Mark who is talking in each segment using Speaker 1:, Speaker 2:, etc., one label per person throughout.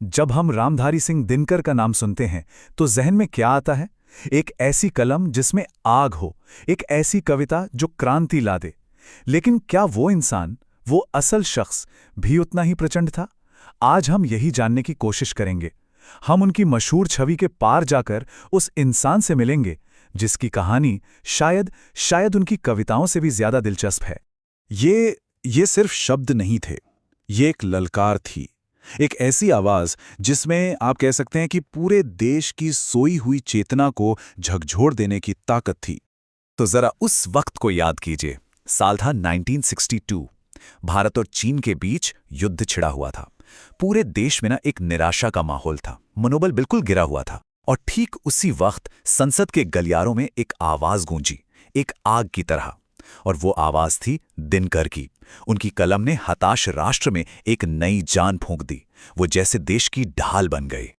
Speaker 1: जब हम रामधारी सिंह दिनकर का नाम सुनते हैं तो जहन में क्या आता है? एक ऐसी कलम जिसमें आग हो, एक ऐसी कविता जो क्रांति ला दे। लेकिन क्या वो इंसान, वो असल शख्स भी उतना ही प्रचंड था? आज हम यही जानने की कोशिश करेंगे। हम उनकी मशहूर छवि के पार जाकर उस इंसान से मिलेंगे जिसकी कहानी शायद शायद उनकी कविताओं से भी ज्यादा दिलचस्प है।
Speaker 2: ये सिर्फ शब्द नहीं थे, ये एक ललकार थी। एक ऐसी आवाज जिसमें आप कह सकते हैं कि पूरे देश की सोई हुई चेतना को झकझोर देने की ताकत थी।
Speaker 1: तो जरा उस वक्त को याद कीजिए। साल था 1962। भारत और चीन के बीच युद्ध छिड़ा हुआ था। पूरे देश में एक निराशा का माहौल था, मनोबल बिल्कुल गिरा हुआ था। और ठीक उसी वक्त संसद के गलियारों में एक आवाज गूंजी, एक आग की तरह। और वो आवाज थी दिनकर की। उनकी कलम ने हताश राष्ट्र में एक नई जान फूंक दी। वो जैसे देश की ढाल बन गए।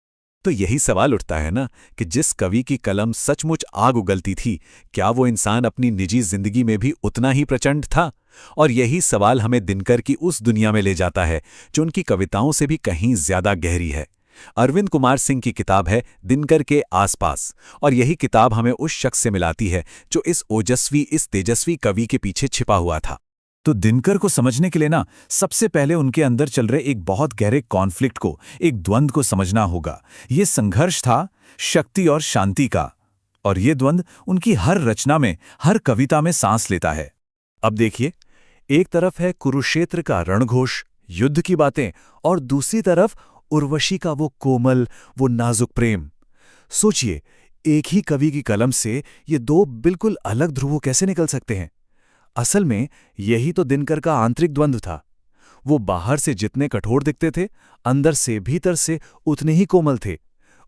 Speaker 1: तो यही सवाल उठता है ना कि जिस कवि की कलम सचमुच आग उगलती थी, क्या वो इंसान अपनी निजी जिंदगी में भी उतना ही प्रचंड था? और यही सवाल हमें दिनकर की उस दुनिया में ले जाता है जो उनकी कविताओं से भी कहीं ज्यादा गहरी है। अरविंद कुमार सिंह की किताब है दिनकर के आसपास, और यही किताब हमें उस शख्स से मिलाती है जो इस ओजस्वी, इस तेजस्वी कवि के पीछे छिपा हुआ था।
Speaker 2: तो दिनकर को समझने के लिए सबसे पहले उनके अंदर चल रहे एक बहुत गहरे कॉन्फ्लिक्ट को, एक द्वंद्व को समझना होगा। ये संघर्ष था शक्ति और शांति का, और ये द्वंद्व उनकी हर रचना में, हर कविता में सांस लेता है। अब देखिए, एक तरफ है कुरुक्षेत्र का रणघोष, युद्ध की बातें, और दूसरी तरफ उर्वशी का वो कोमल, वो नाजुक प्रेम। सोचिए, एक ही कवि की कलम से ये दो बिल्कुल अलग ध्रुवों कैसे निकल सकते हैं? असल में यही तो दिनकर का आंतरिक द्वंद्व था। वो बाहर से जितने कठोर दिखते थे, अंदर से, भीतर से उतने ही कोमल थे।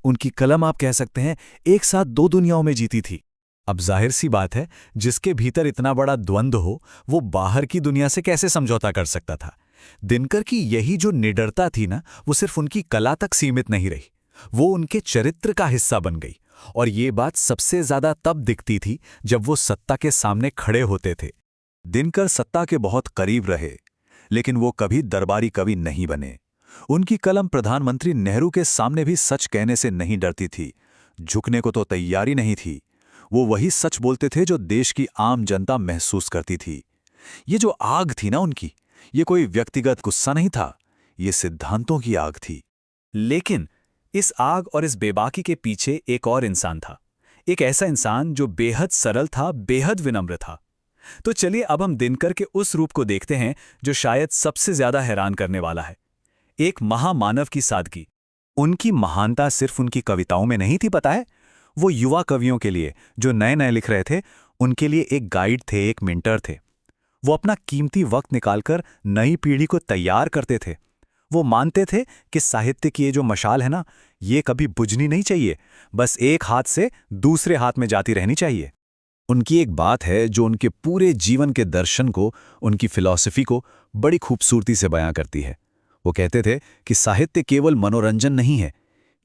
Speaker 2: उनकी कलम, आप कह सकते हैं, एक साथ दो दुनियाओं में जीती थी।
Speaker 1: अब जाहिर सी बात है, जिसके भीतर इतना बड़ा द्वंद्व हो, वो बाहर की दुनिया से कैसे समझौता कर सकता था? दिनकर की यही जो निडरता थी ना, वो सिर्फ उनकी कला तक सीमित नहीं रही, वो उनके चरित्र का हिस्सा बन गई। और ये बात सबसे ज्यादा तब दिखती थी जब वो सत्ता के सामने खड़े होते थे।
Speaker 2: दिनकर सत्ता के बहुत करीब रहे, लेकिन वो कभी दरबारी कवि नहीं बने। उनकी कलम प्रधानमंत्री नेहरू के सामने भी सच कहने से नहीं डरती थी, झुकने को तो तैयारी नहीं थी। वो वही सच बोलते थे जो देश की आम जनता महसूस करती थी। ये जो आग थी ना उनकी, ये कोई व्यक्तिगत गुस्सा नहीं था, ये सिद्धांतों की आग थी।
Speaker 1: लेकिन इस आग और इस बेबाकी के पीछे एक और इंसान था। एक ऐसा इंसान जो बेहद सरल था, बेहद विनम्र था। तो चलिए अब हम दिनकर के उस रूप को देखते हैं जो शायद सबसे ज्यादा हैरान करने वाला है। एक महामानव की सादगी। उनकी महानता सिर्फ उनकी कविताओं में नहीं थी, पता है? वो युवा कवियों के लिए, जो नए नए लिख रहे थे, उनके लिए एक गाइड थे, एक मेंटर थे। वो अपना कीमती वक्त निकालकर नई पीढ़ी को तैयार करते थे। वो मानते थे कि साहित्य की ये जो मशाल है ना, ये कभी बुझनी नहीं चाहिए, बस एक हाथ से दूसरे हाथ में जाती रहनी चाहिए।
Speaker 2: उनकी एक बात है जो उनके पूरे जीवन के दर्शन को, उनकी फिलॉसफी को बड़ी खूबसूरती से बयां करती है। वो कहते थे कि साहित्य केवल मनोरंजन नहीं है,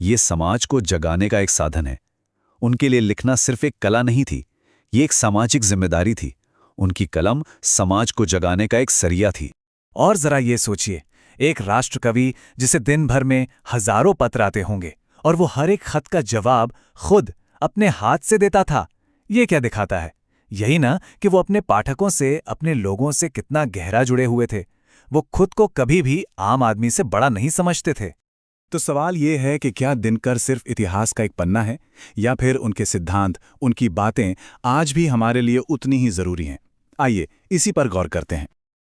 Speaker 2: ये समाज को जगाने का एक साधन है। उनके लिए लिखना सिर्फ एक कला नहीं थी, ये एक सामाजिक जिम्मेदारी थी। उनकी कलम समाज को जगाने का एक सरिया थी।
Speaker 1: और जरा ये सोचिए, एक राष्ट्रकवि जिसे दिन भर में हजारों पत्र आते होंगे, और वो हर एक खत का जवाब खुद अपने हाथ से देता था। ये क्या दिखाता है? यही ना कि वो अपने पाठकों से, अपने लोगों से कितना गहरा जुड़े हुए थे। वो खुद को कभी भी आम आदमी से बड़ा नहीं समझते थे।
Speaker 2: तो सवाल ये है कि क्या दिनकर सिर्फ इतिहास का एक पन्ना है, या फिर उनके सिद्धांत, उनकी बातें आज भी हमारे लिए उतनी ही जरूरी हैं? आइए इसी पर गौर करते हैं।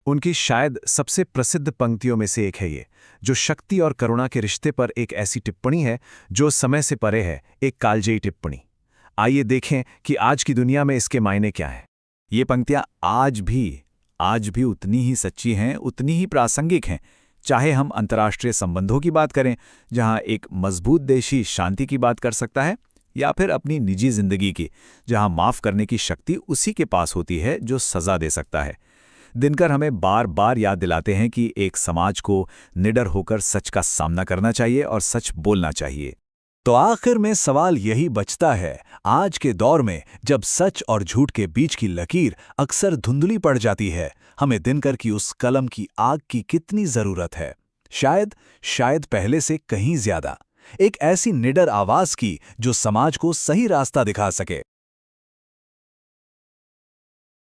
Speaker 2: उनकी शायद सबसे प्रसिद्ध पंक्तियों में से एक है ये, जो शक्ति और करुणा के रिश्ते पर एक ऐसी टिप्पणी है जो समय से परे है, एक कालजयी टिप्पणी। आइए देखें कि आज की दुनिया में इसके मायने क्या हैं। ये पंक्तियां आज भी उतनी ही सच्ची हैं, उतनी ही प्रासंगिक हैं, चाहे हम अंतर्राष्ट्रीय संबंधों की बात करें, जहां एक मजबूत देशी शांति की बात कर सकता है, या फिर अपनी निजी जिंदगी की, जहां माफ करने की शक्ति उसी के पास होती है जो सजा दे सकता है। दिनकर हमें बार बार याद दिलाते हैं कि एक समाज को निडर होकर सच का सामना करना चाहिए और सच बोलना चाहिए। तो आखिर में सवाल यही बचता है, आज के दौर में जब सच और झूठ के बीच की लकीर अक्सर धुंधली पड़ जाती है, हमें दिनकर की उस कलम की आग की कितनी जरूरत है? शायद पहले से कहीं ज्यादा। एक ऐसी निडर आवाज की जो समाज को सही रास्ता दिखा सके।